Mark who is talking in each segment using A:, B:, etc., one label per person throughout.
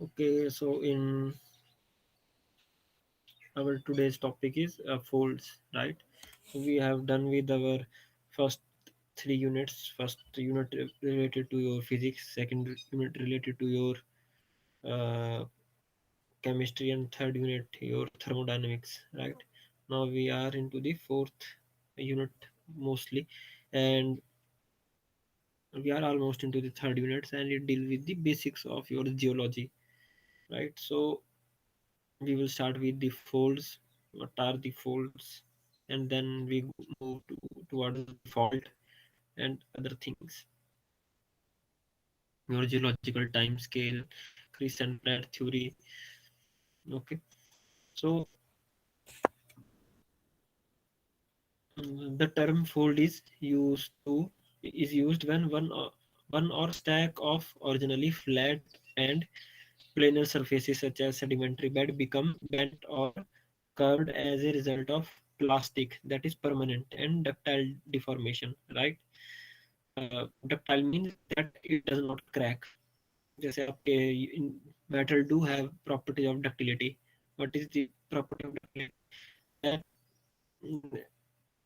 A: Okay, so in our today's topic is folds, right? So we have done with our first three units. First unit related to your physics, second unit related to your uh, chemistry, and third unit your thermodynamics, right? Now we are into the fourth unit mostly, and we are almost into the third units, and it deals with the basics of your geology, right? So we will start with the folds. What are the folds? And then we move towards the fault and other things. Your geological time scale, crescent plate theory. Okay. So the term fold is used when one or stack of originally flat and planar surfaces such as sedimentary bed become bent or curved as a result of plastic, that is permanent, and ductile deformation, right? Ductile means that it does not crack. जैसे आपके metal do have property of ductility. What is the property of ductility? That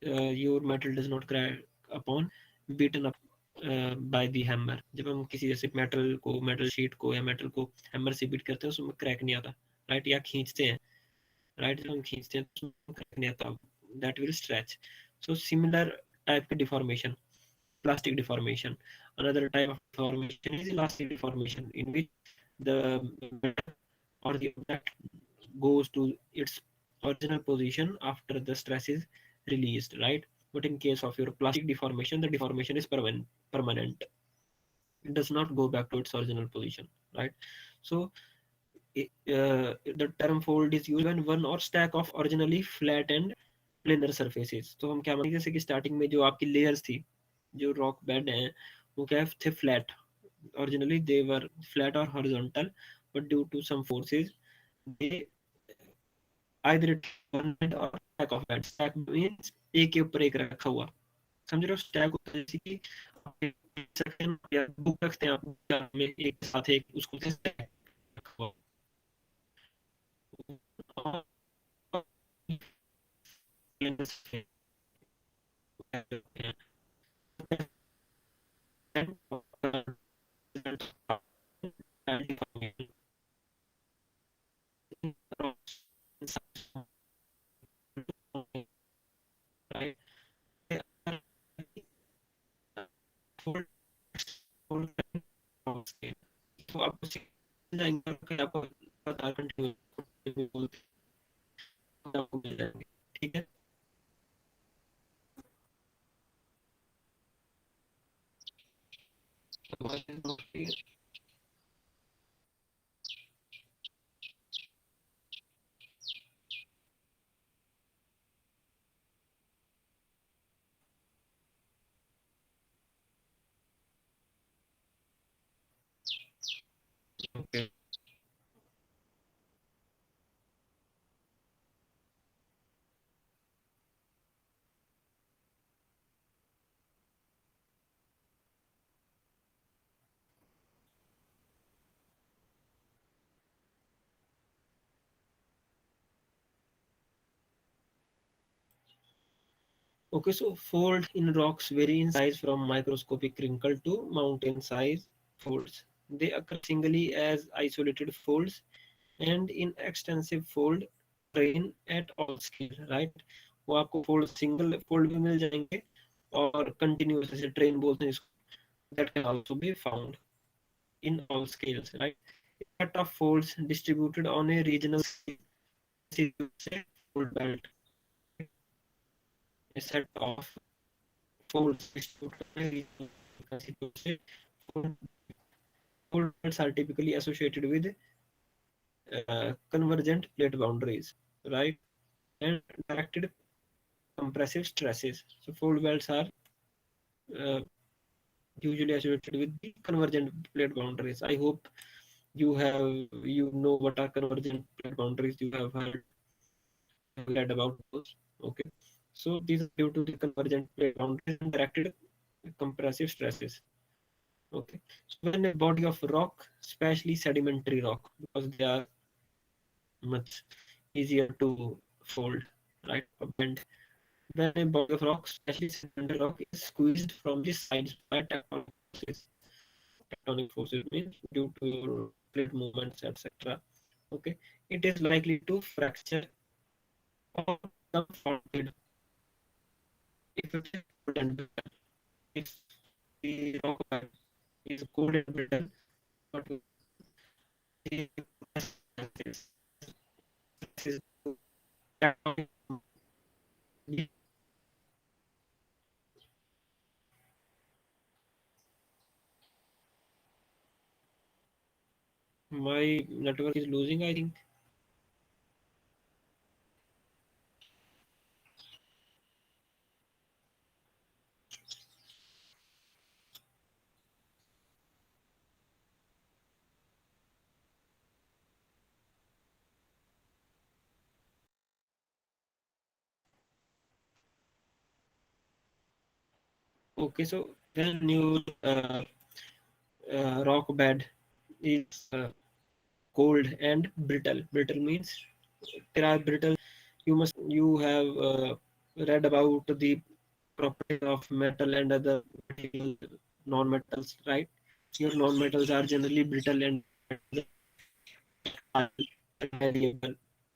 A: your metal does not crack upon beaten up by the hammer. जब हम किसी जैसे metal sheet को या metal को hammer से beat करते हैं उसमें crack नहीं आता, right? या खींचते हैं, right? जब हम खींचते हैं तो उसमें crack नहीं आता, that will stretch. So similar type of deformation, plastic deformation. Another type of deformation is elastic deformation, in which the metal or the object goes to its original position after the stress is released, right? But in case of your plastic deformation, the deformation is permanent. It does not go back to its original position, right? So the term fold is used when one or stack of originally flat and planar surfaces. तो हम क्या मानेंगे, जैसे कि starting में जो आपकी layers थी, जो रॉक बेड हैं, वो क्या थे, flat. Originally they were flat or horizontal, but due to some forces they either it permanent or stack of bed. Stack means एक के ऊपर एक रखा हुआ, समझ रहे हो? स्टैक होता है जैसे कि आप एक सेकंड या बुक रखते हैं आप में एक साथ एक, उसको स्टैक रखा हुआ. और तो आपको जाएंगे, आपको बता कंटिन्यू आपको मिल जाएंगे, ठीक है. Okay. Okay, so fold in rocks vary in size from microscopic crinkle to mountain size folds. They occur singly as isolated folds and in extensive fold train at all scale, right? वो आपको fold single fold भी मिल जाएंगे और continuous जैसे train बोलते हैं इसको, that can also be found in all scales, right? A set of folds distributed on a regional scale constitutes a fold belt. A set of folds distributed on a regional scale constitutes a fold. Fold belts are typically associated with convergent plate boundaries, right? And directed compressive stresses. So fold belts are uh, usually associated with the convergent plate boundaries. I hope you know what are convergent plate boundaries. You have read about those. Okay. So these are due to the convergent plate boundaries and directed compressive stresses. Okay, so when a body of rock, especially sedimentary rock, because they are much easier to fold, right, or bend. When a body of rock, especially sedimentary rock, is squeezed from the sides by tectonic forces means due to your plate movements, etc. Okay, it is likely to fracture or become faulted if it is cold and brittle. If the rock bed is cold and brittle, what will the this is tectonic. My network is losing, I think. Okay, so when your rock bed is cold and brittle. Brittle means there are brittle. You have read about the properties of metal and other material non-metals, right? Your non-metals are generally brittle and malleable,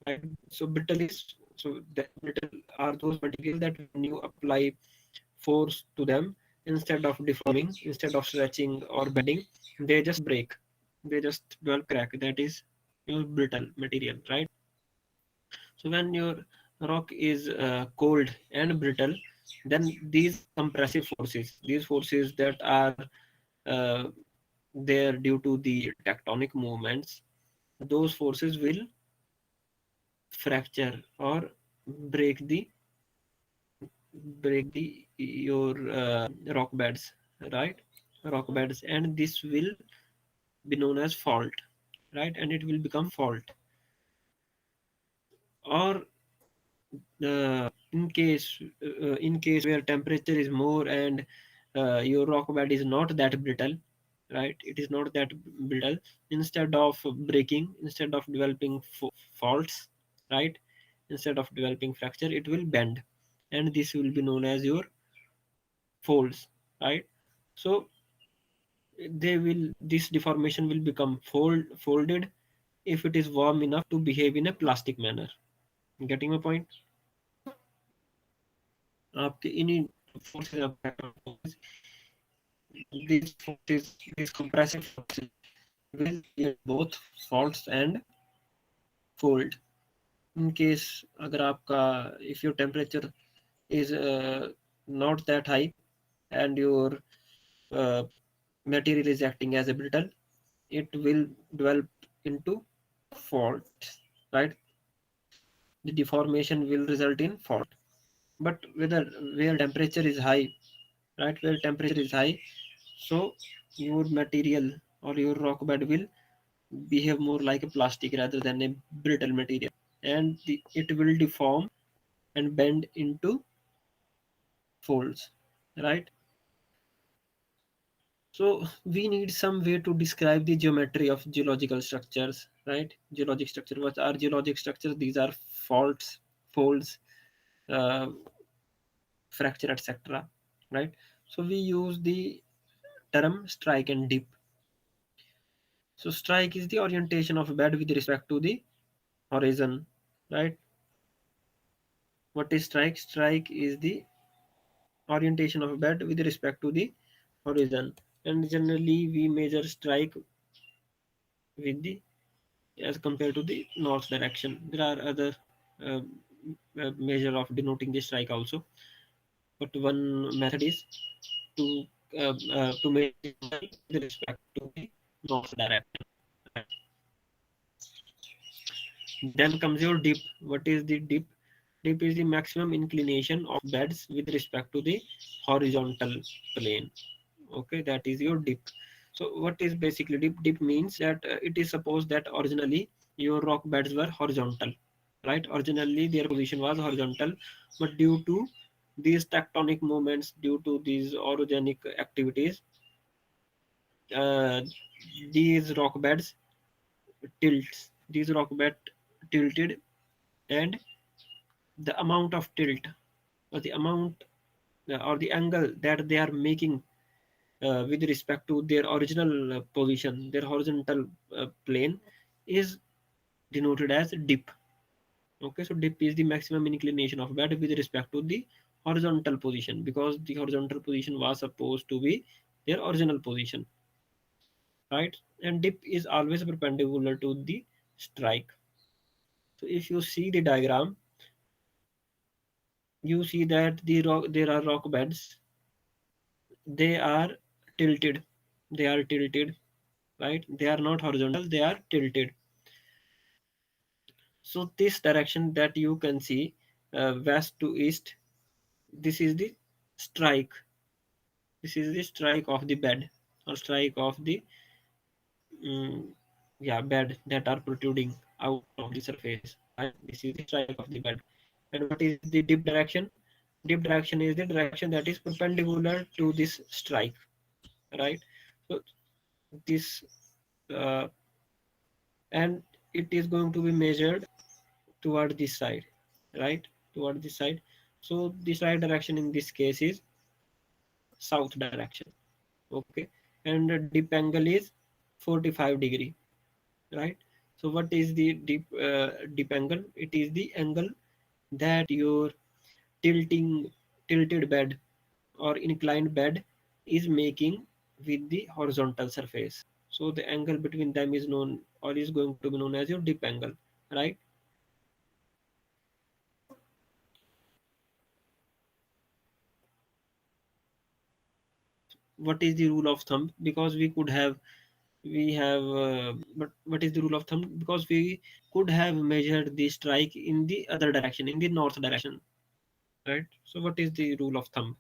A: right? So brittle is so that brittle are those materials that when you apply force to them, instead of deforming, instead of stretching or bending, they just break. They just develop crack. That is your brittle material, right? So when your rock is cold and brittle, then these compressive forces, these forces that are uh, there due to the tectonic movements, those forces will fracture or break the your rock beds, right? Rock beds, and this will be known as fault, right? And it will become fault. Or in case where temperature is more and your rock bed is not that brittle, right? It is not that brittle. Instead of breaking, instead of developing faults, right? Instead of developing fracture, it will bend, and this will be known as your folds, right? So they will this deformation will become folded if it is warm enough to behave in a plastic manner. Getting my point? आपके इन्हीं forces of these compressive forces will create both faults and fold. In case अगर आपका if your temperature is not that high and your uh, material is acting as a brittle, it will develop into fault, right? The deformation will result in fault. But whether where temperature is high, right? Where temperature is high, so your material or your rock bed will behave more like a plastic rather than a brittle material, and it will deform and bend into folds, right? So we need some way to describe the geometry of geological structures, right? Geologic structure. What are geologic structures? These are faults, folds, uh, fracture, etc. Right? So we use the term strike and dip. So strike is the orientation of a bed with respect to the horizon, right? What is strike? Strike is the orientation of a bed with respect to the horizon, and generally we measure strike with the as compared to the north direction. There are other uh, measure of denoting the strike also, but one method is to to measure with respect to the north direction. Then comes your dip. What is the dip? Dip is the maximum inclination of beds with respect to the horizontal plane. Okay, that is your dip. So what is basically dip? Dip means that it is supposed that originally your rock beds were horizontal, right? Originally their position was horizontal, but due to these tectonic movements, due to these orogenic activities, these rock beds tilts. These rock bed tilted, and the amount of tilt, or the amount or the angle that they are making with respect to their original position, their horizontal plane, is denoted as dip. Okay, so dip is the maximum inclination of bed with respect to the horizontal position, because the horizontal position was supposed to be their original position, right? And dip is always perpendicular to the strike. So if you see the diagram, you see that there are rock beds. They are tilted. They are tilted, right? They are not horizontal. They are tilted. So this direction that you can see, west to east, this is the strike. This is the strike of the bed, or strike of the um, yeah, bed that are protruding out of the surface. Right? This is the strike of the bed. And what is the dip direction? Dip direction is the direction that is perpendicular to this strike, right? So this uh, and it is going to be measured toward this side, right? Toward this side. So this right direction in this case is south direction. Okay, and the dip angle is 45-degree, right? So what is the dip angle? It is the angle that your tilted bed or inclined bed is making with the horizontal surface. So the angle between them is known, or is going to be known as your dip angle, right? What is the rule of thumb? Because we have but what is the rule of thumb? Because we could have measured the strike in the other direction, in the north direction, right? So what is the rule of thumb?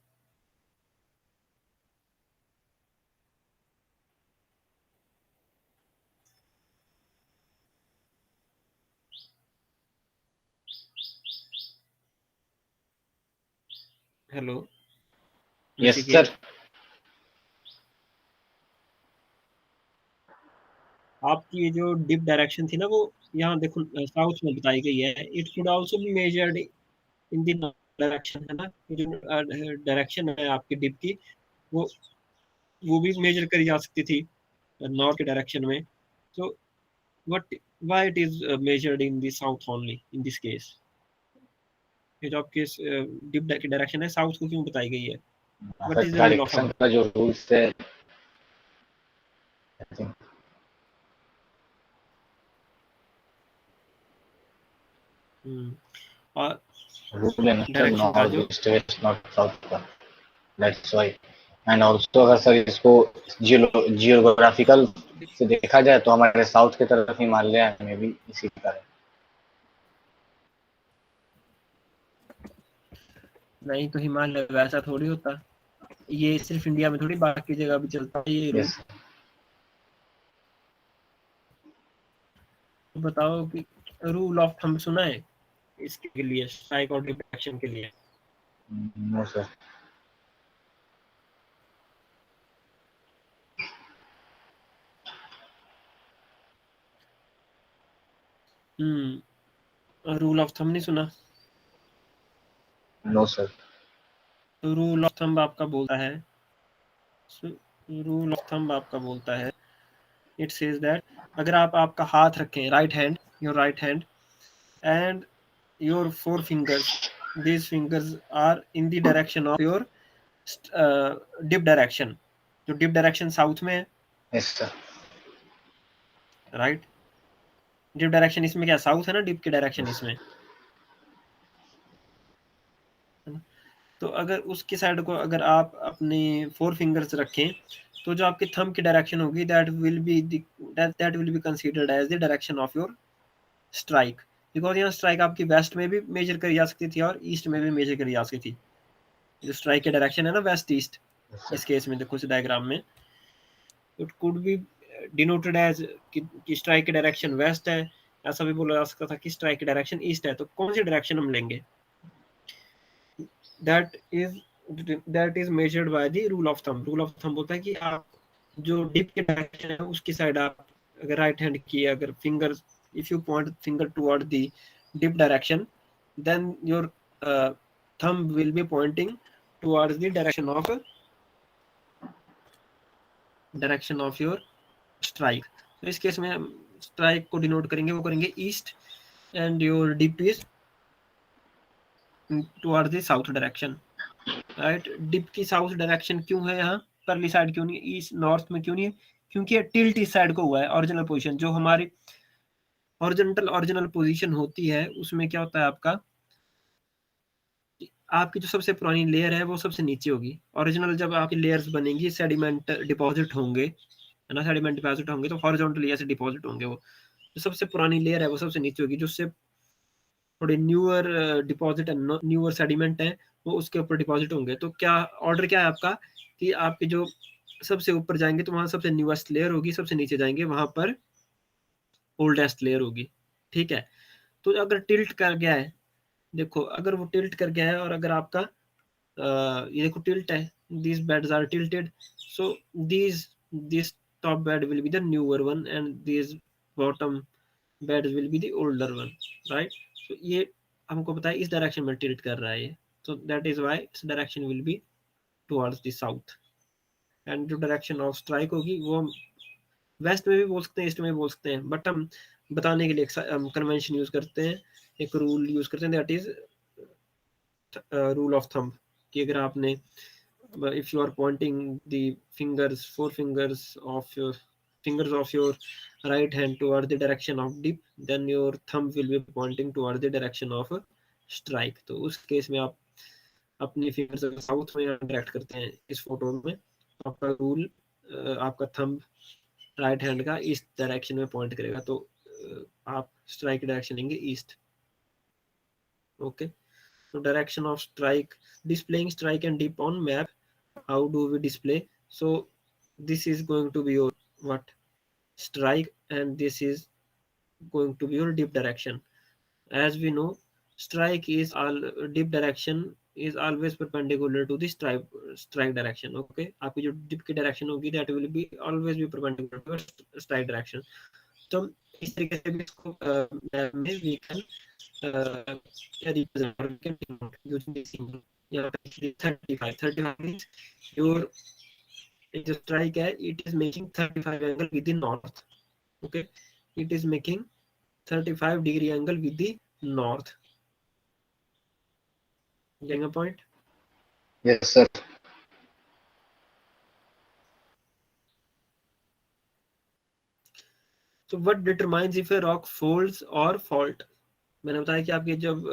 A: Hello
B: yes sir.
A: Rishikesh, आपकी ये जो dip direction थी ना, वो यहाँ देखो south में बताई गई है। It should also be measured in the direction, है ना? जो डायरेक्शन है आपकी डिप की, वो वो भी मेजर करी जा सकती थी नॉर्थ के डायरेक्शन में। So what, why it is measured in the south only in this case? ये जो आपके डिप की डायरेक्शन है, साउथ को क्यों बताई गई है? What is the rule of
B: direction
A: thumb?
B: का जो रूल्स है, आई थिंक
A: और
B: रूल है ना सर,
A: डायरेक्शन का
B: नॉर्थ
A: जो
B: ईस्ट वेस्ट नॉर्थ साउथ का, दैट्स व्हाई। एंड ऑल्सो अगर सर इसको जियोग्राफिकल से देखा जाए तो हमारे साउथ की तरफ हिमालय में भी इसी का है।
A: नहीं, तो हिमालय वैसा थोड़ी होता। ये सिर्फ इंडिया में थोड़ी, बाकी जगह भी चलता है ये रूल।
B: यस।
A: तो बताओ कि रूल ऑफ थंब सुना है इसके लिए, स्ट्राइक और डिफ्लेक्शन के लिए?
B: No sir.
A: Rule of thumb नहीं सुना?
B: No sir.
A: तो रूल ऑफ थंब आपका बोलता है, रूल ऑफ थंब आपका बोलता है, इट सेज दैट अगर आप आपका हाथ रखें, right hand, your right hand and your four fingers, these fingers are in the direction of your dip direction. जो dip direction साउथ में है,
B: yes sir.
A: Right? Dip direction इसमें क्या साउथ है ना, डिप की डायरेक्शन इसमें, है ना? तो अगर उसकी साइड को अगर आप अपने फोर फिंगर्स रखें, तो जो आपकी थंब की डायरेक्शन होगी, that will be considered as the direction of your strike. Because यहाँ स्ट्राइक आपकी वेस्ट में भी मेजर करी जा सकती थी और ईस्ट में भी मेजर करी जा सकती थी। जो स्ट्राइक की डायरेक्शन है ना, वेस्ट ईस्ट, इस केस में देखो इस डायग्राम में, it could be denoted as कि स्ट्राइक की डायरेक्शन वेस्ट है, ऐसा भी बोला जा सकता था कि स्ट्राइक की डायरेक्शन ईस्ट है। तो कौन सी डायरेक्शन हम लेंगे? That is that is measured by the rule of thumb. Rule of thumb बोलता है कि आप जो डिप की डायरेक्शन है उसकी साइड आप अगर राइट हैंड की अगर finger if you point finger toward the dip direction then your thumb will be pointing towards the direction of your strike. तो इस केस में स्ट्राइक को डिनोट करेंगे, वो करेंगे east and your dip is towards the south direction, right. Dip की south direction क्यों है यहाँ, परली साइड क्यों नहीं, ईस्ट नॉर्थ में क्यों नहीं है, क्योंकि टिल्ट इस साइड को हुआ है। ओरिजिनल पोजीशन जो हमारी ओरिजिनल पोजीशन होती है उसमें क्या होता है आपकी जो सबसे पुरानी लेयर है वो सबसे नीचे होगी। ओरिजिनल जब आपकी लेयर्स बनेंगी सेडिमेंट डिपॉजिट होंगे, है ना, सेडिमेंट डिपॉजिट होंगे तो हॉरिजॉन्टली ऐसे डिपॉजिट होंगे। वो जो सबसे पुरानी लेयर है वो सबसे नीचे होगी, जो उससे थोड़े newer deposit and newer sediment है वो उसके ऊपर डिपॉजिट होंगे। तो क्या ऑर्डर क्या है आपका कि आपके जो सबसे ऊपर जाएंगे तो वहां सबसे न्यूएस्ट लेयर होगी, सबसे नीचे जाएंगे वहां पर ओल्डेस्ट लेयर होगी, ठीक है। तो अगर टिल्ट कर गया है, देखो अगर वो टिल्ट कर गया है और अगर आपका ये देखो टिल्ट है, these beds are tilted, so this top bed will be the newer one and these bottom beds will be the older one, right। so ये हमको पता है इस डायरेक्शन में टिल्ट कर रहा है ये, so that is why its direction will be towards the south। and जो डायरेक्शन ऑफ स्ट्राइक होगी वो वेस्ट में भी बोल सकते हैं, ईस्ट में भी बोल सकते हैं, बट हम बताने के लिए हम कन्वेंशन यूज करते हैं, एक रूल यूज करते हैं, that is rule of thumb, कि अगर आपने if you are pointing the four fingers of your right hand toward the direction of dip, then your thumb will be pointing toward the direction of strike। तो उस case में आप अपनी fingers south में direct करते हैं इस photo में, आपका रूल आपका थंब राइट हैंड का इस डायरेक्शन में पॉइंट करेगा, तो आप स्ट्राइक डायरेक्शन लेंगे east, okay. So direction of strike, displaying strike and dip on map, how do we display? So this is going to be your what, strike, and this is going to be your dip direction. As we know, strike is all dip direction is always perpendicular to the strike direction, okay। आपकी जो dip की direction होगी that will be always be perpendicular to strike direction। तो इस तरीके से भी इसको मैप में we can represent or we can denote using this symbol। यहाँ पे 35 means your जो strike है it is making 35 angle with the north, okay, it is making 35-degree angle with the north। Getting a point?
B: Yes, sir.
A: So what determines if a rock folds or fault? मैंने बताया कि आपके जब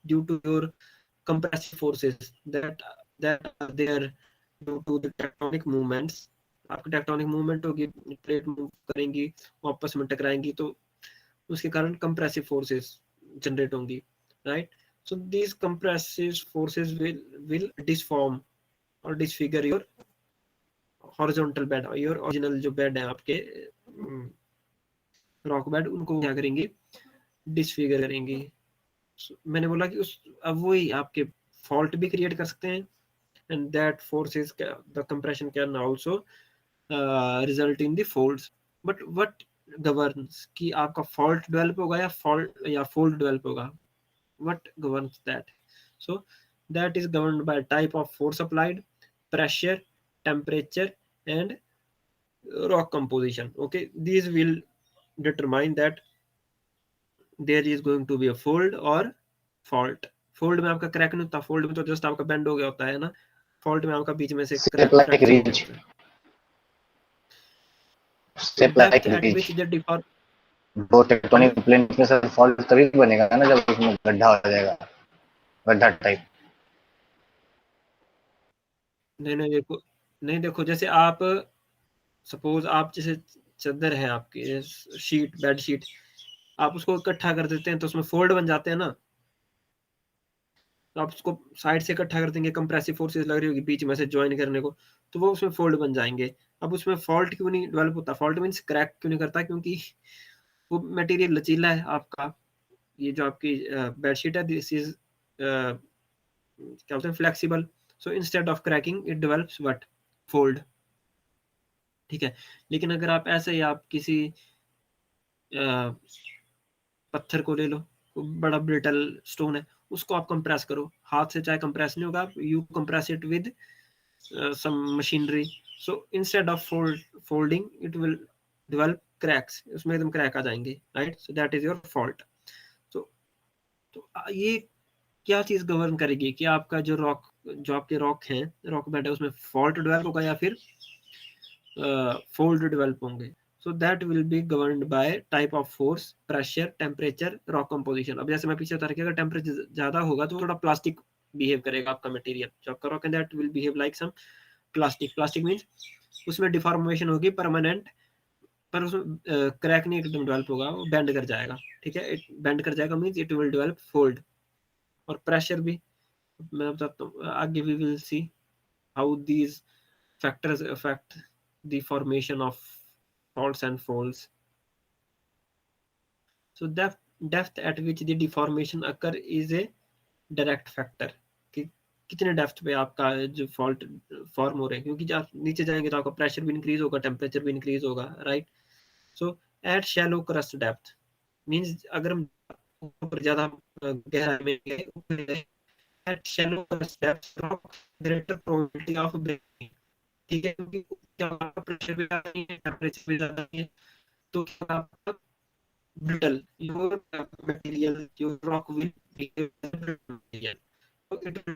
A: due to your compressive forces that are there due to the tectonic movements, आपकी tectonic movement होगी, plate move करेंगी, आपस में टकराएंगी, तो उसके कारण कंप्रेसिव फोर्सेस जनरेट होंगी, right. So these compressive forces will disform और disfigure your horizontal bed, your original जो बेड है आपके रॉक बेड, उनको क्या करेंगे, डिसफिगर करेंगे। मैंने बोला कि उस अब वही आपके फॉल्ट भी क्रिएट कर सकते हैं, and that forces the compression can also result in the folds। but what governs कि आपका fault develop होगा या fold develop होगा, what governs that? So that is governed by type of force applied, pressure, temperature and rock composition, okay। These will determine that there is going to be a fold or fault। Fold में आपका crack नहीं होता, fold में तो just आपका bend हो गया होता है ना, फॉल्ट में आपका बीच में से
B: Shape like
A: फ्रैक्चर हो गया
B: ridge.
A: होता है। तो
B: Shape like
A: depth at
B: ridge.
A: Which the deform,
B: दो टेक्टोनिक प्लेट में सर फॉल्ट तभी बनेगा ना जब उसमें गड्ढा हो जाएगा, गड्ढा टाइप।
A: नहीं देखो, नहीं देखो, जैसे आप सपोज आप जैसे चादर है आपकी शीट, बेड शीट, आप उसको इकट्ठा कर देते हैं तो उसमें फोल्ड बन जाते हैं ना, तो आप उसको साइड से इकट्ठा कर देंगे, कंप्रेसिव फोर्सेस लग रही होगी बीच में से ज्वाइन करने को, तो वो उसमें फोल्ड बन जाएंगे। अब उसमें फॉल्ट क्यों नहीं डेवलप होता, फॉल्ट मीन्स क्रैक क्यों नहीं करता, क्योंकि वो मटेरियल लचीला है आपका, ये जो आपकी बेडशीट है दिस इज क्या बोलते हैं flexible, so instead of cracking it develops what, fold. ठीक है। लेकिन अगर आप ऐसे ही आप किसी पत्थर को ले लो, बड़ा ब्रिटल स्टोन है, उसको आप कंप्रेस करो, हाथ से चाहे कंप्रेस नहीं होगा, you compress it with some machinery, so instead of folding it will develop cracks, उसमें एकदम क्रैक आ जाएंगे, right. So that is your fault. तो ये क्या चीज गवर्न करेगी कि आपका जो आपके रॉक है, रॉक बेड है, उसमें फॉल्ट डेवलप होगा या फिर फोल्ड डेवलप होंगे। So that will be governed bye type of force, pressure, temperature, rock composition. अब जैसे मैं पीछे बता रहा, अगर टेम्परेचर ज्यादा होगा तो थोड़ा प्लास्टिक बिहेव करेगा आपका मटेरियल, जो आपका रॉक है that will behave like some plastic. Plastic means उसमें डिफॉर्मेशन होगी परमानेंट, पर उसमें क्रैक नहीं एकदम डेवलप होगा, वो बेंड कर जाएगा, ठीक है। इट बेंड कर जाएगा means it will develop fold. और प्रेशर भी मैं बताता हूँ आगे, we will see how these factors affect the formation of faults and folds. So depth at which the deformation occur is a direct factor, कि कितने डेप्थ पे आपका जो फॉल्ट फॉर्म हो रहे हैं, क्योंकि जब आप नीचे जाएंगे तो आपका प्रेशर भी इंक्रीज होगा, टेम्परेचर भी इंक्रीज होगा, right. So at shallow crust depth means अगर हम ऊपर ज्यादा गहराई में गए, at shallow crust depth rock greater probability of breaking, ठीक है, क्योंकि प्रेशर भी ज्यादा नहीं है, टेम्परेचर भी ज्यादा नहीं है, तो आपका brittle, your material, your rock will be a brittle material, so it will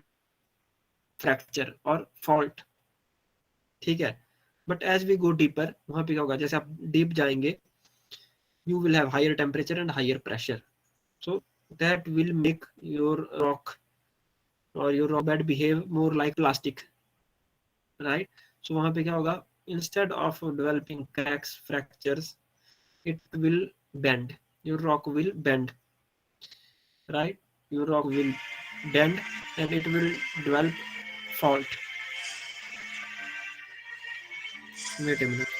A: fracture और fault, ठीक है। But as we go deeper, वहां पे क्या होगा, जैसे आप डीप जाएंगे, you will have higher temperature and higher pressure, so that will make your rock or your rock bed behave more like plastic, right। so वहां पे क्या होगा, instead of developing cracks, fractures, it will bend, your rock will bend, right, your rock will bend and it will develop fault. Wait a minute.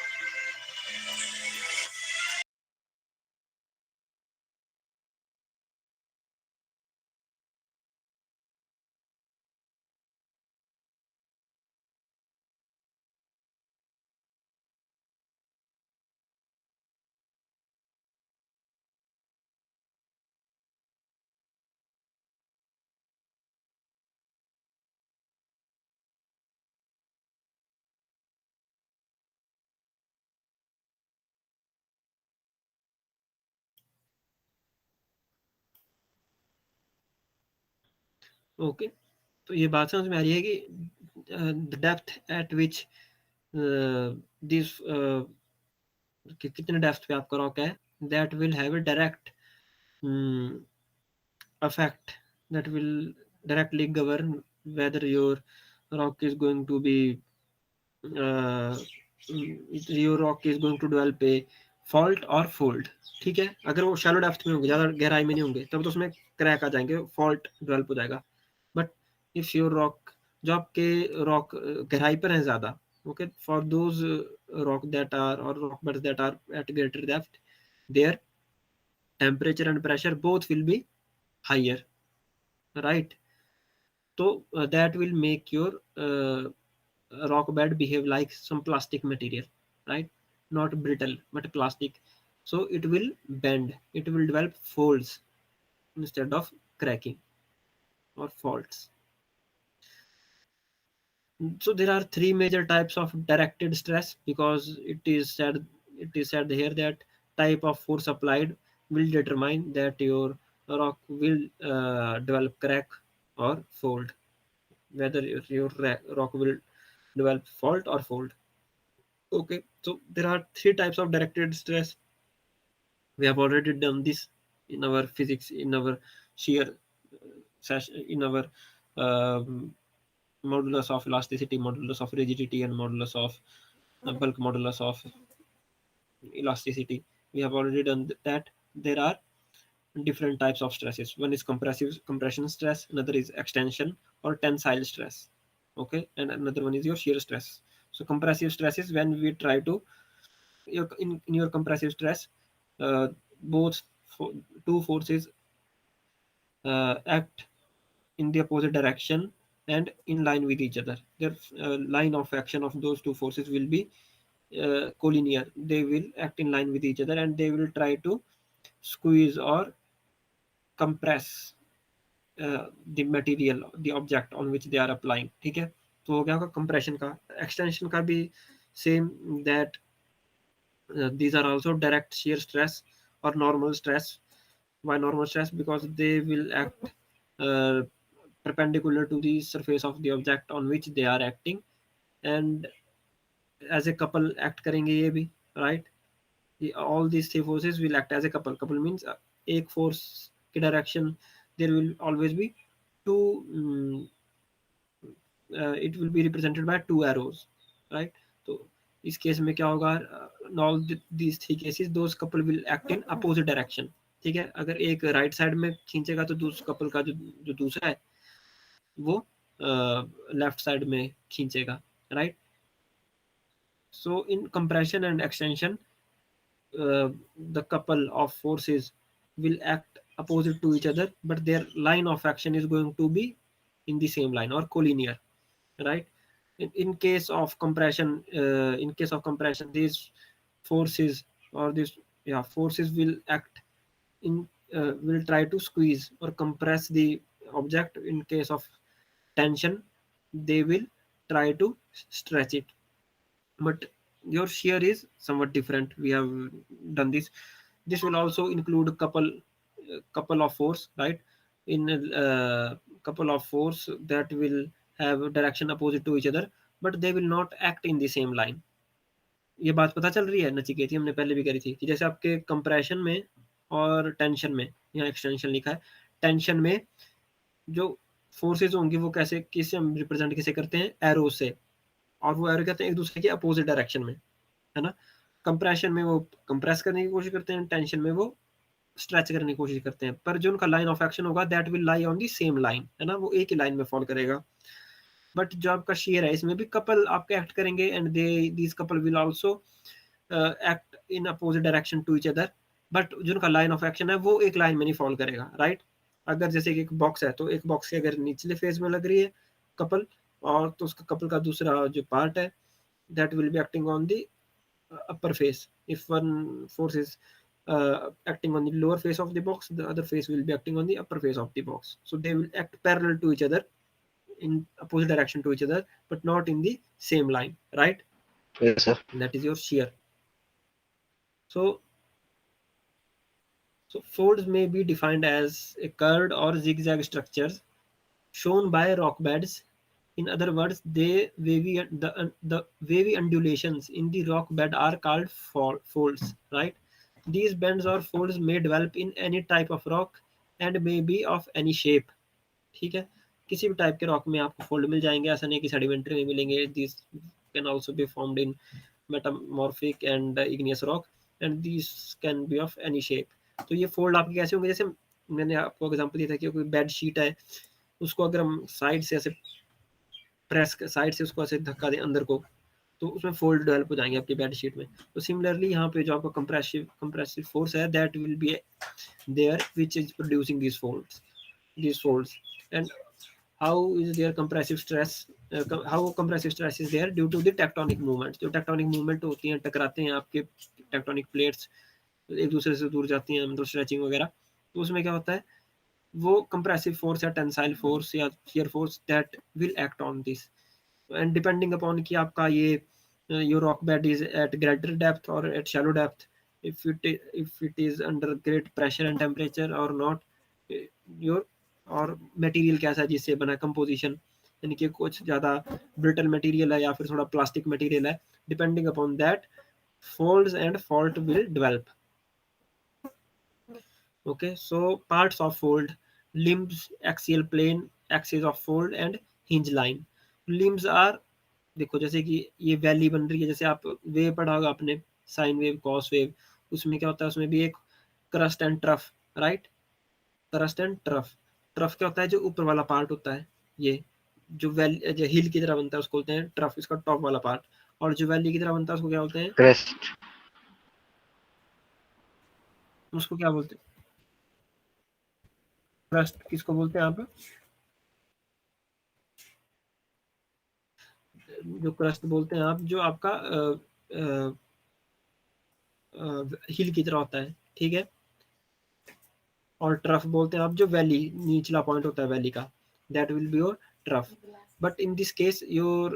A: Okay, तो ये बात समझ में आ रही है कि the depth eight which this कितने depth पे आपका रॉक है, that will have a direct effect, that will directly govern whether your rock is going to be uh, your rock is going to develop a fault or fold, ठीक है। अगर वो shallow depth में होंगे, ज्यादा गहराई में नहीं होंगे, तब तो उसमें क्रैक आ जाएंगे, फॉल्ट डेवलप हो जाएगा। बट इफ योर रॉक, जो आपके रॉक गहराई पर है ज्यादा, okay, for those rock that are और rock beds that are at greater depth, there temperature and pressure both will be higher, right। so that will make your rock bed behave like some plastic material, right, not brittle but plastic, so it will bend, it will develop folds instead of cracking or faults. So there are three major types of directed stress, because it is said here that type of force applied will determine that your rock will develop crack or fold, whether your rock will develop fault or fold. Okay, so there are three types of directed stress. We have already done this in our physics, in our shear session, in our um, modulus of elasticity, modulus of rigidity, and modulus of bulk modulus of elasticity. We have already done that. There are different types of stresses. One is compression stress, another is extension or tensile stress, okay, and another one is your shear stress. So compressive stress is when we try to in your compressive stress, uh, both two forces act in the opposite direction and in line with each other. Their line of action of those two forces will be collinear. They will act in line with each other and they will try to squeeze or compress the material, the object on which they are applying. ठीक है, तो हो गया होगा compression का. Extension का भी same, that these are also direct shear stress or normal stress. Why normal stress? Because they will act perpendicular to the surface of the object on which they are acting, and as a couple act करेंगे ये भी, right? All these three forces will act as a couple. Couple means एक force की direction there will always be two, it will be represented by two arrows, right? तो इस case में क्या होगा, all these three cases those couple will act in opposite direction. ठीक है, अगर एक राइट साइड में खींचेगा तो दूसरा कपल का जो दूसरा है वो लेफ्ट साइड में खींचेगा, right? So in compression and extension, the couple of forces will act opposite to each other, but their line of action is going to be in the same line or collinear, right? In case of compression, these forces or these forces will act in will try to squeeze or compress the object. In case of tension, they will try to stretch it. But your shear is somewhat different. We have done this. This will also include couple of force, right? In couple of force that will have direction opposite to each other, but they will not act in the same line. ये बात पता चल रही है नचिकेत? हमने पहले भी करी थी कि जैसे आपके कंप्रेशन में और टेंशन में, यहाँ एक्सटेंशन लिखा है, टेंशन में जो फोर्सेज होंगी वो कैसे, किससे हम रिप्रेजेंट किसे करते हैं, एरो से, और वो एरो कहते हैं एक दूसरे के अपोजिट डायरेक्शन में, है ना? कंप्रेशन में वो कंप्रेस करने की कोशिश करते हैं, टेंशन में वो स्ट्रेच करने की कोशिश करते हैं, पर जो उनका लाइन ऑफ एक्शन होगा that will lie on the same line, है ना? वो एक ही लाइन में फॉल करेगा. बट जो आपका शेयर है इसमें भी कपल आपके एक्ट करेंगे and these couple will also act in opposite direction to each other, but जो उनका लाइन ऑफ एक्शन है वो एक लाइन में नहीं फॉल करेगा, राइट? अगर जैसे कि एक बॉक्स है तो एक बॉक्स के अगर निचले फेज में लग रही है कपल, और तो उसका कपल का दूसरा जो पार्ट है that will be acting on the upper face. If one force is acting on the lower face of the box, the other face will be acting on the upper face of the box. So they will act parallel to each other in opposite direction to each other, but not in the same line, right?
B: Yes, sir.
A: And that is your shear. So folds may be defined as a curved or zigzag structures shown by rock beds. In other words, the wavy undulations in the rock bed are called folds, right? These bends or folds may develop in any type of rock and may be of any shape. ठीक है, किसी भी type के rock में आपको fold मिल जाएंगे, ऐसा नहीं कि सेडिमेंट्री में मिलेंगे. This can also be formed in metamorphic and igneous rock and this can be of any shape. तो ये फोल्ड आपके कैसे होंगे, जैसे मैंने आपको एग्जांपल दिया था कि कोई बेड शीट है, उसको अगर हम साइड से ऐसे प्रेस साइड से उसको ऐसे धक्का दें अंदर को, तो उसमें फोल्ड डेवलप हो जाएंगे आपकी बेड शीट में. तो सिमिलरली यहाँ पे जो आपका कंप्रेसिव फोर्स है that will be there which is producing these folds. And how is their compressive stress, how compressive stress is there due to the tectonic movement. जो टेक्टोनिक मूवमेंट होती हैं, टकराते हैं आपके टेक्टोनिक प्लेट्स, एक दूसरे से दूर जाती हैं, मतलब स्ट्रेचिंग वगैरह, तो उसमें क्या होता है, वो कंप्रेसिव फोर्स या टेंसाइल फोर्स या shear force that will act on this, and depending upon कि आपका ये your rock bed is at greater depth or at shallow depth, if it is under great pressure and temperature or not, your और material कैसा है जिससे बना, composition, यानी कि कुछ ज़्यादा ब्रिटल मटेरियल है या फिर थोड़ा प्लास्टिक मटेरियल है, depending upon that folds and fault will develop. Okay, so parts of fold: limbs, axial plane, axis of fold and hinge line. Limbs are, देखो जैसे कि ये वैली बन रही है, जैसे आप वेव पढ़ा होगा आपने, साइन वेव, कॉस वेव, उसमें क्या होता है, उसमें भी एक crust and trough, right? Crust and trough. Trough क्या होता है, जो ऊपर वाला पार्ट होता है, ये जो वैली जो हिल की तरह बनता है उसको बोलते हैं ट्रफ, इसका टॉप वाला पार्ट. और जो वैली की तरह बनता है उसको क्या बोलते हैं,
B: क्रेस्ट.
A: उसको क्या बोलते हैं, क्रस्ट किसको बोलते हैं आप? जो क्रस्ट बोलते हैं आप, जो आपका हिल की तरह होता है, ठीक है। और ट्रफ बोलते हैं आप जो वैली निचला पॉइंट होता है वैली का, that will be your trough. But in this case your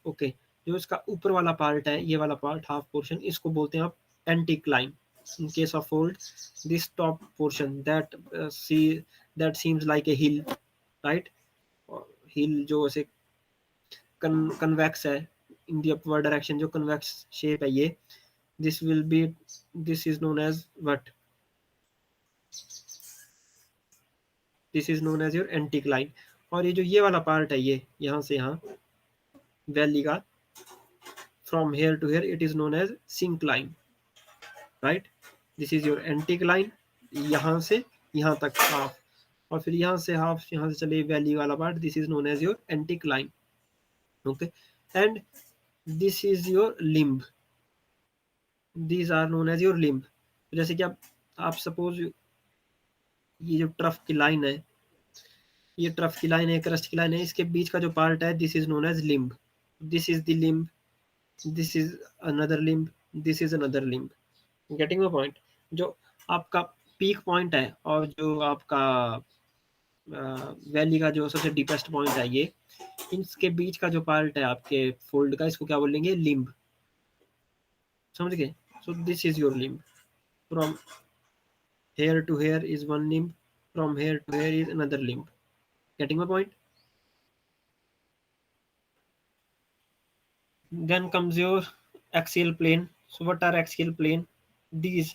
A: okay, जो इसका ऊपर वाला पार्ट है, ये वाला पार्ट हाफ पोर्शन, इसको बोलते हैं आप anticline. in case of fold, this top portion that seems like a hill, right? हिल जो ऐसे कन्वेक्स है इन द अपवर्ड डायरेक्शन, जो कन्वेक्स शेप है ये, this will be, this is known as what? This is known as your anticline। और ये जो ये वाला पार्ट है, ये यहाँ से यहाँ वैली का, from here to here, it is known as syncline, right? This is your anticline, यहाँ से यहाँ तक हाफ, और फिर यहाँ से हाफ, यहाँ से चले वैली वाला part, this is known as your anticline, okay? And this is your limb, these are known as your limb। जैसे कि आप सपोज ये जो ट्रफ की लाइन है, ये ट्रफ की लाइन है, क्रस्ट की लाइन है, इसके बीच का जो पार्ट है, this is known as limb, this is the limb, this is another limb, this is another limb. Getting my point? जो आपका पीक पॉइंट है और जो आपका वैली का जो सबसे डीपेस्ट पॉइंट है, ये इसके बीच का जो पार्ट है आपके फोल्ड का, इसको क्या बोलेंगे? लिम्ब। समझ गए? सो this is your limb. From here to here is one limb, from here to here is another limb। Getting my point? Then comes your axial plane। So what are axial plane? These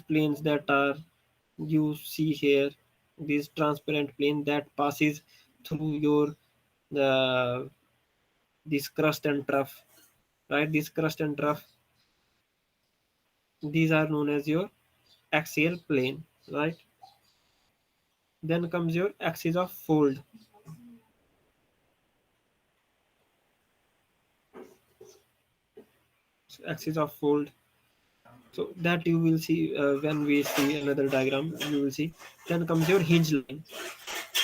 A: planes that are you see here, this transparent plane that passes through your this crust and trough, right? This crust and trough, these are known as your axial plane, right? Then comes your axis of fold। Axis of fold, so that you will see when we see another diagram, you will see। Then comes your hinge line।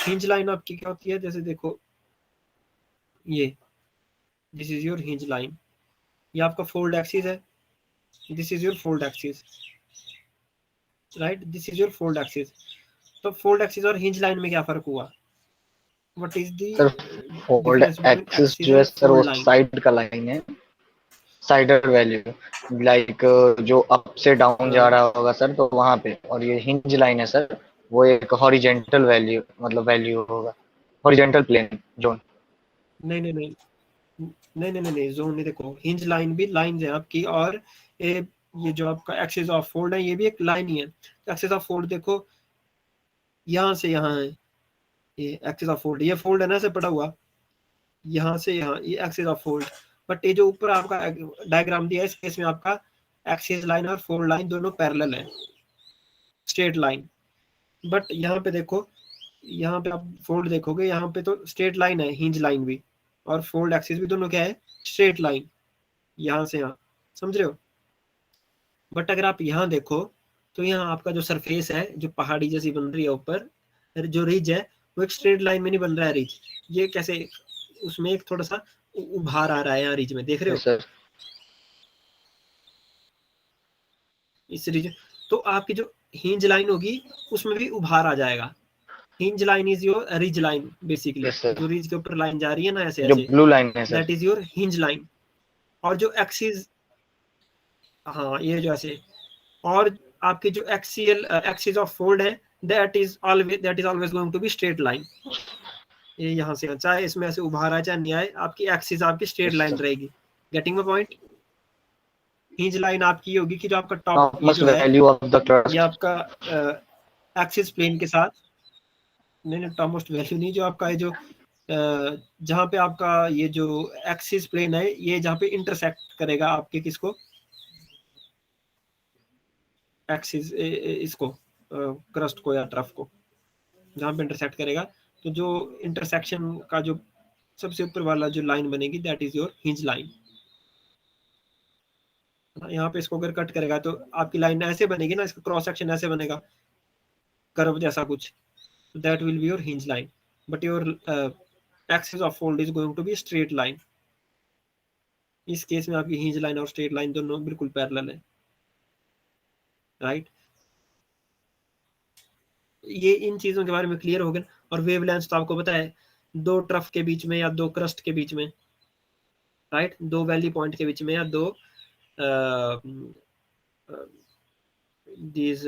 A: hinge line आपकी क्या होती है? जैसे देखो ये, this is your hinge line, ये आपका fold axis है, this is your fold axis, right? this is your fold axis। तो fold axis और hinge line में क्या फर्क हुआ? what is the
B: sir fold
A: difference between
B: axis
A: axis
B: जो है
A: and
B: सर वो
A: fold line?
B: साइड का लाइन है, साइडर वैल्यू, लाइक जो अप से डाउन जा रहा होगा सर, तो वहां पे। और ये हिंज लाइन है सर, वो एक हॉरिजेंटल वैल्यू, मतलब वैल्यू होगा, हॉरिजेंटल प्लेन जोन।
A: नहीं नहीं नहीं नहीं नहीं नहीं, जोन नहीं। देखो हिंज लाइन भी लाइन है आपकी, और ये जो आपका एक्सिस ऑफ फोल्ड है, ये भी एक लाइन ही है। एक्सिस ऑफ फोल्ड देखो यहाँ से यहाँ है, ये एक्सिस ऑफ फोल्ड, ये फोल्ड है ना, से पड़ा हुआ, यहाँ से यहाँ, ये एक्सिस ऑफ फोल्ड। बट ये जो ऊपर आपका डायग्राम दिया है, इस केस में आपका एक्सिस लाइन और फोल्ड लाइन दोनों पैरेलल है, स्ट्रेट लाइन। बट यहाँ पे देखो, यहाँ पे आप फोल्ड देखोगे, यहाँ पे तो स्ट्रेट लाइन है, हिंज लाइन भी और फोल्ड एक्सिस भी, दोनों क्या है? स्ट्रेट लाइन, यहाँ से यहाँ। समझ रहे हो? बट अगर आप यहाँ देखो, तो यहाँ आपका जो सरफेस है, जो पहाड़ी जैसी बन रही है ऊपर, जो रिज है, वो एक स्ट्रेट लाइन में नहीं बन रहा है रिज, ये कैसे, उसमें एक थोड़ा सा उभार आ रहा है यहाँ रिज में, देख रहे हो?
B: सर
A: इस रिज, तो आपकी जो हिंज लाइन होगी उसमें भी उभार आ जाएगा। Hinge line is your ridge line basically, जो रिज के ऊपर लाइन जा रही है ना ऐसे
B: जो
A: ऐसे,
B: ब्लू लाइन है sir,
A: that is your hinge line. और जो एक्सिस, हाँ ये जो ऐसे, और आपकी जो एक्सियल एक्सिस ऑफ फोल्ड है, that is always going to be straight line. ये यहाँ से, चाहे इसमें ऐसे उभार आए चाहे नहीं आए, आपकी एक्सिस आपकी स्ट्रेट लाइन रहेगी। Getting my point? Hinge line आपकी होगी कि जो आपका टॉप ये जो है,
B: वैल्यू ऑफ द
A: ये आपका एक्सिस प्लेन के साथ, नहीं नहीं टॉप मोस्ट वैल्यू नहीं, जो आपका ये जो जहाँ पे आपका ये जो एक्सिस प्लेन है, ये जहाँ पे इंटरसेक्ट करेगा आपके किसको, एक्सिस इसको क्रस्ट को या ट्रफ को, जहाँ पे इंटरसेक्ट करेगा, तो जो इंटरसेक्शन का जो सबसे ऊपर वाला जो लाइन बनेगी, that is your hinge line. यहाँ पे इसको अगर कट करेगा तो आपकी लाइन ऐसे बनेगी ना, इसका क्रॉस सेक्शन ऐसे बनेगा, कर्व जैसा कुछ, that will be your hinge line. But your axis of fold is going to be straight line. इस केस में आपकी हिंज लाइन और स्ट्रेट लाइन दोनों बिल्कुल पैरेलल है, राइट। ये इन चीजों के बारे में क्लियर हो गया। और वेवलेंथ तो आपको पता है, दो ट्रफ के बीच में या दो क्रस्ट के बीच में, राइट, दो वैली पॉइंट के बीच में या दो these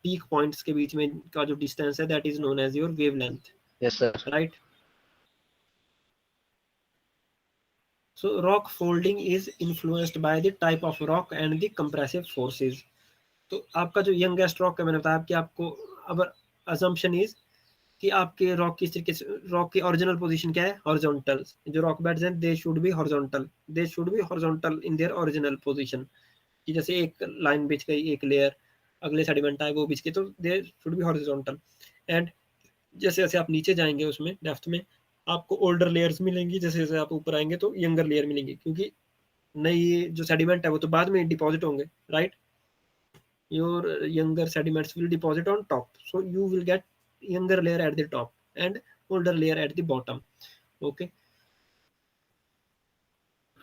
A: peak points के बीच में का जो distance है, that is known as your wavelength.
B: Yes sir.
A: Right. So rock folding is influenced by the type of rock and the compressive forces. तो आपका जो youngest rock है, मैंने बताया कि आपको अब assumption is कि आपके रॉक किस तरीके से, रॉक की ओरिजिनल पोजीशन क्या है, हॉरिजॉन्टल। जो रॉक बेड्स हैं they should be horizontal, they should be horizontal in their original position. कि जैसे एक लाइन बिछ गई, एक लेयर, अगले सेडिमेंट आए वो बिछ गई, तो they should be horizontal. And जैसे जैसे आप नीचे जाएंगे उसमें डेप्थ में, आपको ओल्डर लेयर्स मिलेंगी, जैसे जैसे आप ऊपर आएंगे तो यंगर लेयर मिलेंगी, क्योंकि नई जो सेडिमेंट है वो तो बाद में डिपॉजिट होंगे, right. Your younger sediments will deposit on top, so you will get younger layer at the top and older layer at the bottom. Okay,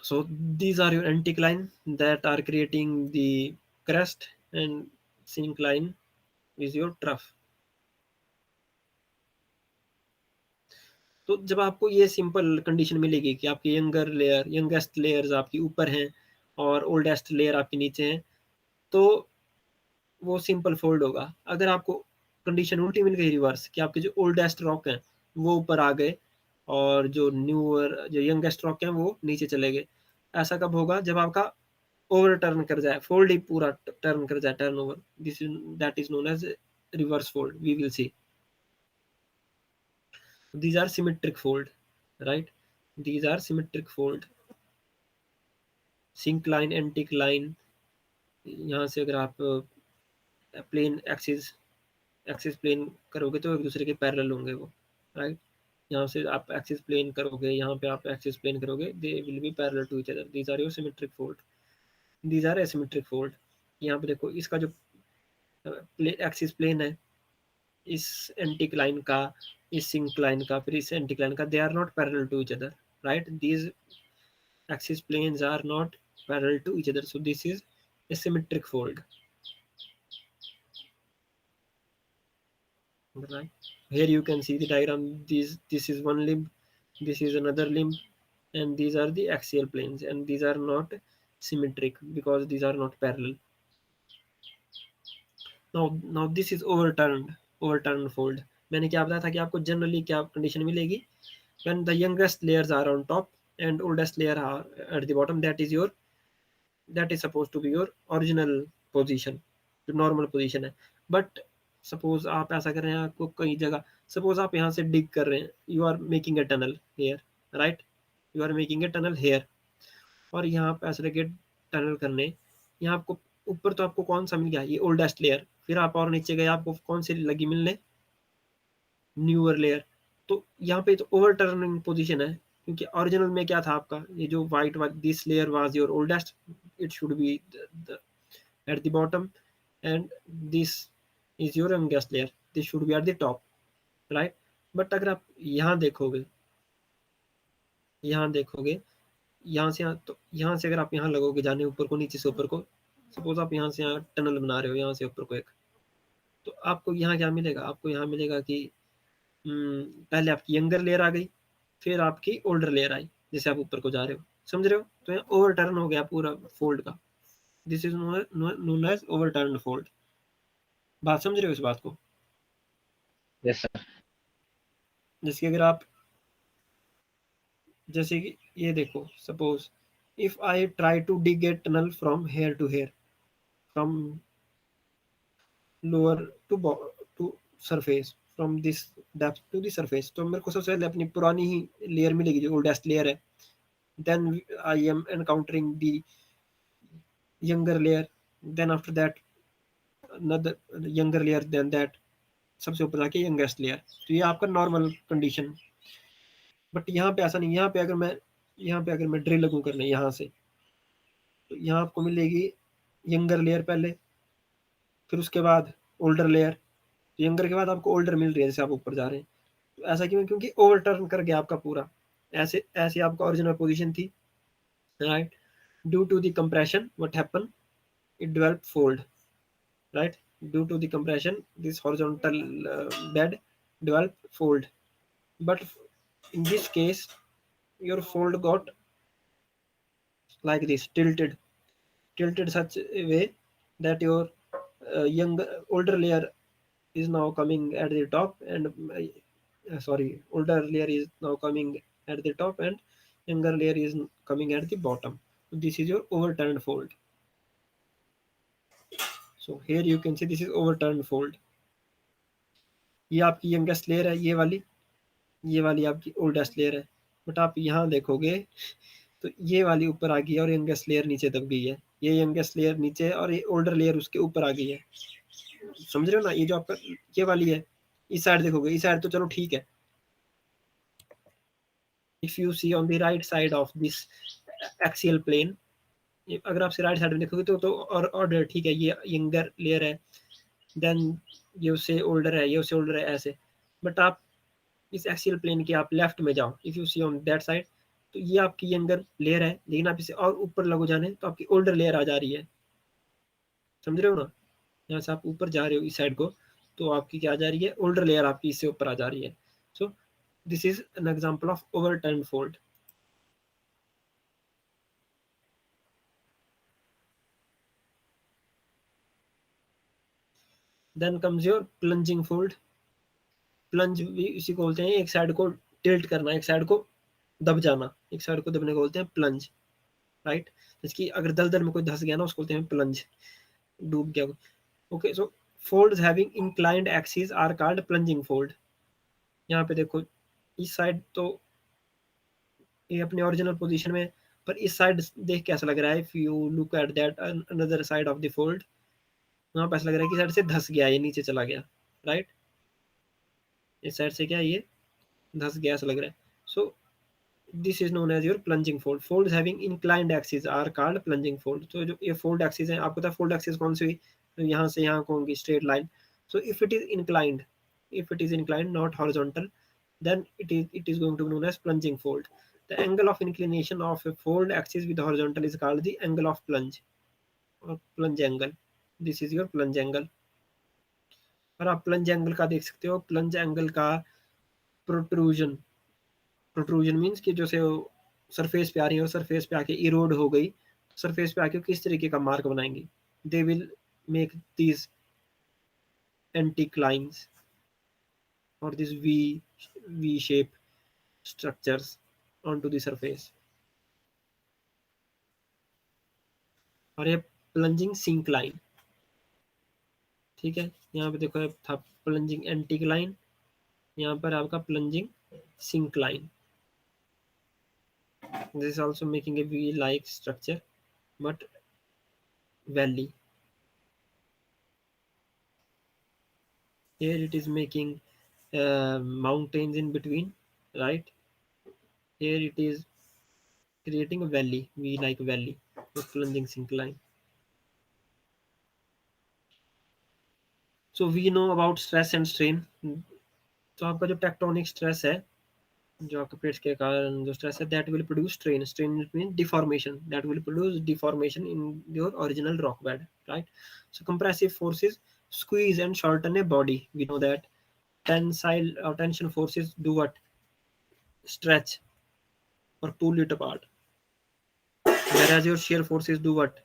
A: so these are your anticline that are creating the crest, and syncline is your trough. तो जब आपको ये simple condition मिलेगी कि आपकी younger layer, youngest layers आपकी ऊपर हैं और ओल्डेस्ट लेयर आपके नीचे हैं, तो वो सिंपल फोल्ड होगा। अगर आपको कंडीशन उल्टी मिल गई, रिवर्स, कि आपके जो ओल्डेस्ट रॉक हैं वो ऊपर आ गए और जो न्यूअर, जो यंगेस्ट रॉक हैं वो नीचे चले गए, ऐसा कब होगा, जब आपका ओवर टर्न कर जाए, फोल्ड ही पूरा टर्न कर जाए, turn over, this is that is known as reverse fold, we will see. these are symmetric fold, right, these are symmetric fold. syncline, anticline, यहाँ से अगर आप प्लेन एक्सिस प्लेन करोगे तो एक दूसरे के पैरेलल होंगे वो, राइट। यहाँ से आप एक्सिस प्लेन करोगे, यहाँ पे आप एक्सिस प्लेन करोगे, they will be parallel to each other, these are your symmetric fold, these are asymmetric fold. यहाँ पे देखो, इसका जो एक्सिस प्लेन है इस एंटीक्लाइन का, इस सिंक्लाइन का, फिर इस एंटीक्लाइन का, they are not parallel to each other, right, these axis planes are not parallel to each other, so this is a symmetric fold, right. Here you can see the diagram, this is one limb, this is another limb, and these are the axial planes, and these are not symmetric because these are not parallel. now this is overturned fold. मैंने क्या बताया था कि आपको generally क्या condition मिलेगी, when the youngest layers are on top and oldest layer are at the bottom, that is supposed to be your original position, जो normal position है। बट सपोज आप ऐसा कर रहे हैं, आपको कई जगह, सपोज आप यहाँ से डिग कर रहे हैं, you are making a tunnel here, right, you are making a tunnel here, और यहाँ पे ऐसे लगे टनल करने, यहाँ आपको ऊपर तो आपको कौन सा मिल गया, ये ओल्डेस्ट लेयर, फिर आप और नीचे गए, आपको कौन सी लगी मिलने, न्यूअर लेयर। तो यहाँ पे तो ओवर टर्निंग पोजिशन है, क्योंकि ओरिजिनल में क्या था आपका, ये जो white, this layer was your oldest, it should be at the bottom, and this is your youngest layer, this should be at the top, right. But अगर आप यहाँ देखोगे, यहाँ यहाँ से तो यहाँ से अगर आप यहाँ लगोगे जाने ऊपर को, नीचे से ऊपर को, सपोज आप यहाँ से यहाँ टनल बना रहे हो, यहाँ से ऊपर को एक, तो आपको यहाँ क्या मिलेगा, आपको यहाँ मिलेगा कि पहले आपकी यंगर लेयर आ गई, फिर आपकी ओल्डर लेयर आई, जैसे आप ऊपर को जा रहे हो, समझ रहे हो, तो यहाँ ओवर टर्न हो गया पूरा फोल्ड का, this is known as overturned fold. बात समझ रहे हो इस बात को?
B: Yes sir.
A: जैसे अगर आप, जैसे कि ये देखो, suppose if I try to dig a tunnel from here to here, from lower to surface, from this depth to the surface, तो मेरे को सबसे पहले अपनी पुरानी ही लेयर मिलेगी जो ओल्डेस्ट लेयर है, then I am encountering the younger layer, then after that another younger layer than that, सबसे ऊपर जाके यंगेस्ट लेयर। तो ये आपका नॉर्मल कंडीशन। बट यहाँ पे ऐसा नहीं, यहाँ पे अगर मैं ड्रिल लगूँ करने यहाँ से, तो यहाँ आपको मिलेगी यंगर लेयर पहले, फिर उसके बाद ओल्डर लेयर, तो यंगर के बाद आपको ओल्डर मिल रही है जैसे आप ऊपर जा रहे हैं। तो ऐसा क्यों, क्योंकि ओवर टर्न कर गया आपका पूरा, ऐसे ऐसे आपका ओरिजिनल पोजीशन थी, right. Due to the compression, what happened? It developed fold, right? Due to the compression, this horizontal bed developed fold. But in this case, your fold got like this, tilted such a way that your younger older layer is now coming at the top, and sorry, older layer is now coming at the top, and younger layer is coming at the bottom. This is your overturned fold. So here you can see this is overturned fold. ये आपकी youngest layer है, ये वाली आपकी oldest layer है। But आप यहाँ देखोगे तो ये वाली ऊपर आ गई है और यंगेस्ट लेयर नीचे दब गई है। ये यंगेस्ट लेयर नीचे है और ये ओल्डर लेयर उसके ऊपर आ गई है। समझ रहे हो ना? ये जो आपका ये वाली है, इस साइड देखोगे, इस साइड तो चलो ठीक है। If you see on the right side of this axial plane, अगर आप राइट साइड में देखोगे तो और ऑर्डर ठीक है, ये यंगर लेयर है, देन ये उससे ओल्डर है, ये उससे ओल्डर है, ऐसे। बट आप इस एक्सियल प्लेन के आप लेफ्ट में जाओ, if you see on that side, तो ये आपकी यंगर लेयर है, लेकिन आप इसे और ऊपर लगो जाने तो आपकी ओल्डर लेयर आ जा रही है। समझ रहे हो ना? यहाँ से आप ऊपर जा रहे हो इस साइड को, तो आपकी क्या आ जा रही है? ओल्डर लेयर आपकी इससे ऊपर आ जा रही है। So this is an example of overturn fold. Then comes your plunging fold. Plunge भी इसी को बोलते हैं, एक साइड को टिल्ट करना, एक साइड को दब जाना, एक साइड को दबने को बोलते हैं प्लंज, राइट? जैसे अगर दलदल में कोई धस गया ना, उसको बोलते हैं प्लंज, डूब गया। Okay, so folds having inclined axis are called plunging fold. यहाँ पे देखो, इस साइड तो ये अपने ओरिजिनल पोजीशन में, पर इस साइड देख कैसा लग रहा है? If you look at that another side of the fold, वहाँ पे ऐसा लग रहा है कि साइड से धस गया, ये नीचे चला गया, राइट? इस साइड से क्या ये धस गया ऐसा लग रहा है। So this is known as your plunging fold. Folds having inclined axis are called plunging fold. तो जो ये फोल्ड एक्सिस है, आपको पता है फोल्ड एक्सिस कौन सी हुई? तो यहाँ से यहाँ को होंगी straight line. So if it is inclined not horizontal, then it is going to be known as plunging fold. The angle of inclination of a fold axis with horizontal is called the angle of plunge or plunge angle. This is your plunge angle. और आप plunge angle का देख सकते हो, plunge angle का protrusion means कि जैसे surface पे आ रही है और सरफेस पे आके इरोड हो गई, सरफेस पे आके किस तरीके का मार्क बनाएंगे? They will make these anticlines or these V shape structures onto the surface. और ये प्लंजिंग सिंक्लाइन, ठीक है? यहाँ पे देखो था प्लंजिंग एंटीक्लाइन, यहाँ पर आपका plunging syncline. This is also making a V-like structure, but valley. Here it is making mountains in between, right? Here it is creating a valley, V-like valley with plunging syncline. So we know about stress and strain. तो आपका जो tectonic stress है, जो आपके plates के कारण जो stress है, that will produce strain. Strain mean deformation, that will produce deformation in your original rock bed, right? So compressive forces squeeze and shorten a body. We know that tensile or tension forces do what? Stretch or pull it apart. Whereas your shear forces do what?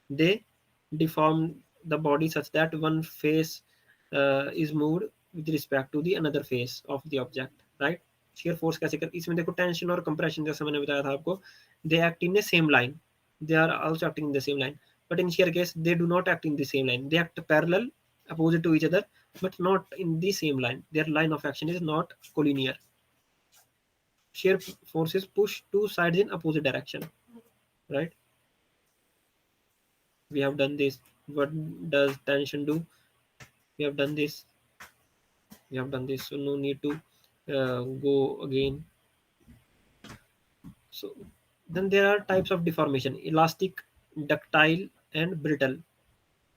A: They deform the body such that one face is moved with respect to the another face of the object, right? shear force कैसे कर, इसमें देखो tension और compression जैसे मैंने बताया था आपको, they act in the same line, they are also acting in the same line, but in shear case they do not act in the same line, they act parallel opposite to each other but not in the same line, their line of action is not collinear. Shear forces push two sides in opposite direction, right? We have done this. What does tension do? We have done this, so no need to go again. So then there are types of deformation: elastic, ductile, and brittle.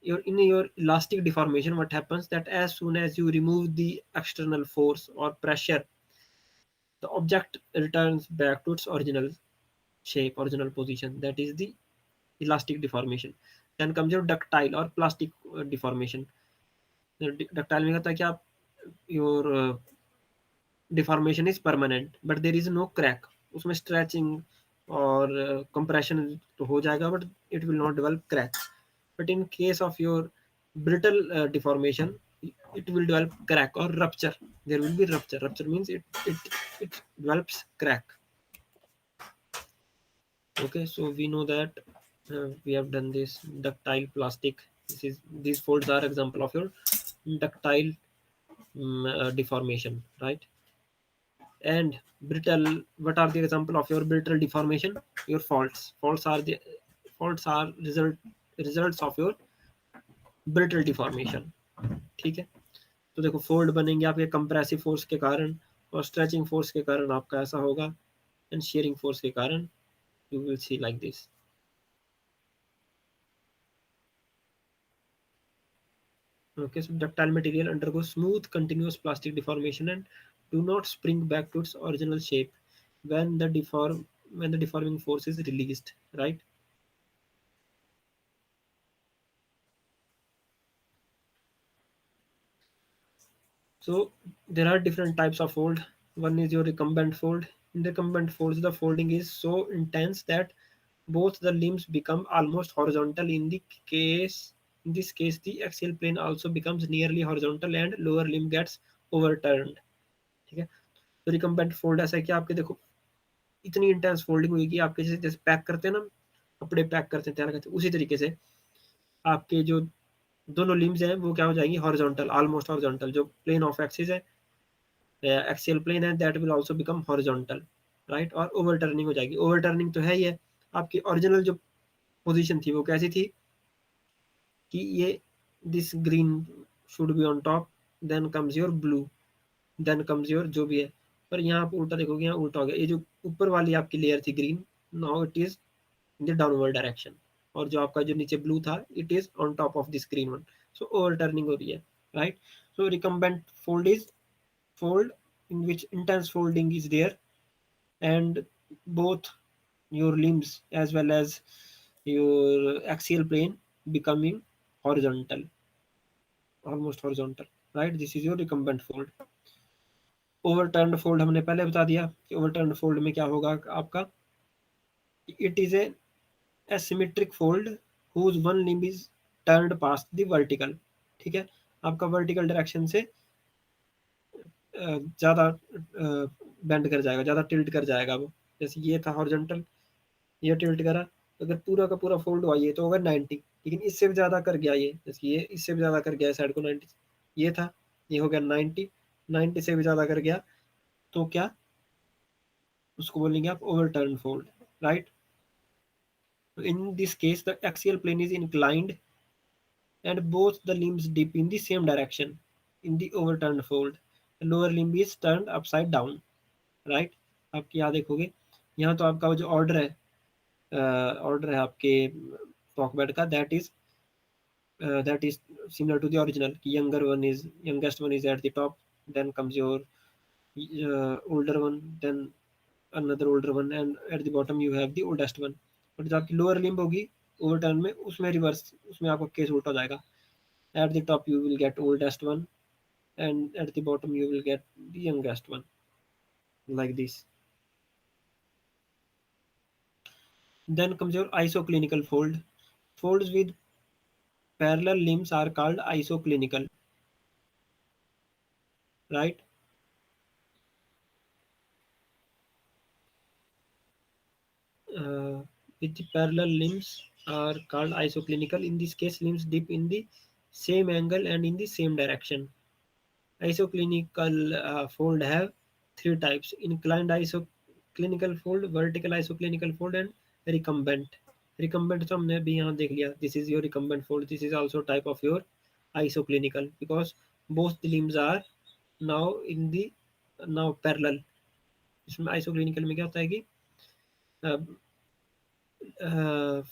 A: In your elastic deformation, what happens that as soon as you remove the external force or pressure, the object returns back to its original shape, original position. That is the elastic deformation. Then comes your ductile or plastic deformation. Ductile में कहता है कि आप your deformation is permanent but there is no crack, उसमें stretching और compression तो हो जाएगा but it will not develop crack. But in case of your brittle deformation, it will develop crack or rupture. There will be rupture. Rupture means it develops crack. Okay, so we know that we have done this ductile plastic. These folds are example of your ductile deformation, right? And brittle, what are the example of your brittle deformation? Your faults are the faults are results of your brittle deformation. ठीक है, तो देखो fold बनेंगे आपके compressive force के कारण और stretching force के कारण आपका ऐसा होगा, एंड शेयरिंग फोर्स के कारण you will see like this. Okay, so ductile material undergoes smooth continuous plastic deformation and do not spring back to its original shape when the deforming force is released, right? So there are different types of fold. One is your recumbent fold. In recumbent folds, the folding is so intense that both the limbs become almost horizontal. In this case, the axial plane also becomes nearly horizontal and lower limb gets overturned. ठीक है, तो recumbent fold ऐसा है कि आपके देखो इतनी intense folding हुई कि आपके जैसे जैसे पैक करते हैं ना, कपड़े पैक करते हैं तैयार करते हैं, उसी तरीके से आपके जो दोनों लिम्स हैं वो क्या हो जाएंगी, हॉरिजॉन्टल, ऑलमोस्ट हॉरिजॉन्टल. जो प्लेन ऑफ एक्सिस है, एक्सियल प्लेन है, that will also become horizontal, right. और ओवरटर्निंग हो जाएगी. ओवरटर्निंग तो है ही है. आपकी ओरिजिनल जो पोजीशन थी वो कैसी थी कि ये this green should be on top, then comes your blue, then comes your जो भी है. पर यहाँ आप उल्टा देखोगे, यहाँ उल्टा हो गया. ये जो ऊपर वाली आपकी लेयर थी green, now it is in the downward direction, और जो आपका जो नीचे ब्लू था it is on top of this green one. So overturning हो रही है, right. So recumbent fold is fold in which intense folding is there and both your limbs as well as your axial plane becoming horizontal, almost horizontal, right. This is your recumbent fold. overturned fold हमने पहले बता दिया कि overturned fold में क्या होगा आपका, it is a asymmetric fold whose one limb is turned past the vertical. ठीक है, आपका वर्टिकल डायरेक्शन से ज़्यादा बेंड कर जाएगा, ज़्यादा टिल्ट कर जाएगा वो. जैसे ये था हॉरिजॉन्टल, ये टिल्ट करा, अगर पूरा का पूरा फोल्ड हुआ ये तो होगा 90, लेकिन इससे भी ज़्यादा कर गया ये, जैसे ये इससे भी ज़्यादा कर गया साइड को 90, ये था, ये हो गया 90, 90 से भी ज़्यादा कर गया, तो क्या उसको बोलेंगे आप overturn fold, right. In this case the axial plane is inclined and both the limbs dip in the same direction. In the overturned fold, the lower limb is turned upside down, right. आप यहाँ देखोगे, यहाँ तो आपका जो order है आपके टॉकबेड का, that is similar to the original. Youngest one is at the top, then comes your older one, then another older one, and at the bottom you have the oldest one. But जो आपकी lower limb होगी overturn में, उसमें reverse, उसमें आपका case उल्टा हो जाएगा. At the top you will get oldest one and at the bottom you will get the youngest one, like this. Then comes your isoclinical fold. Folds with parallel limbs are called isoclinical, right. With the parallel limbs are called isoclinical. In this case, limbs dip in the same angle and in the same direction. Isoclinical fold have three types: inclined isoclinical fold, vertical isoclinical fold, and recumbent. Recumbent तो हमने अभी यहाँ देख लिया. This is your recumbent fold. This is also type of your isoclinical because both the limbs are now parallel. इसमें isoclinical में क्या होता है कि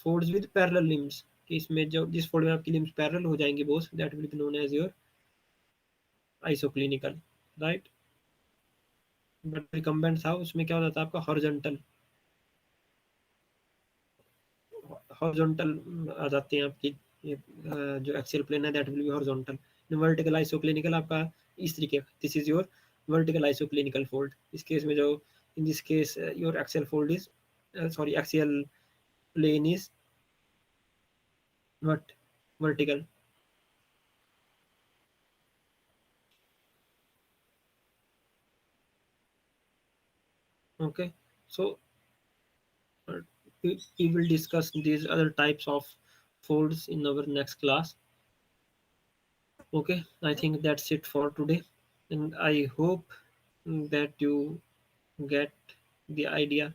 A: folds with parallel limbs, कि इसमें जो जिस फोल्ड में आपकी लिम्स पैरेलल हो जाएंगी both, that will be known as your isoclinical, right. But recumbent था उसमें क्या होता था आपका हॉरिजॉन्टल हॉरिजॉन्टल आ जाते हैं आपकी जो एक्सियल प्लेन है that will be horizontal. Vertical isoclinical आपका इस तरीके का, this is your vertical isoclinical fold. इस केस में जो in this case your axial fold is sorry axial plane is what vertical. Okay, so we will discuss these other types of folds in our next class. Okay, I think that's it for today, and I hope that you get the idea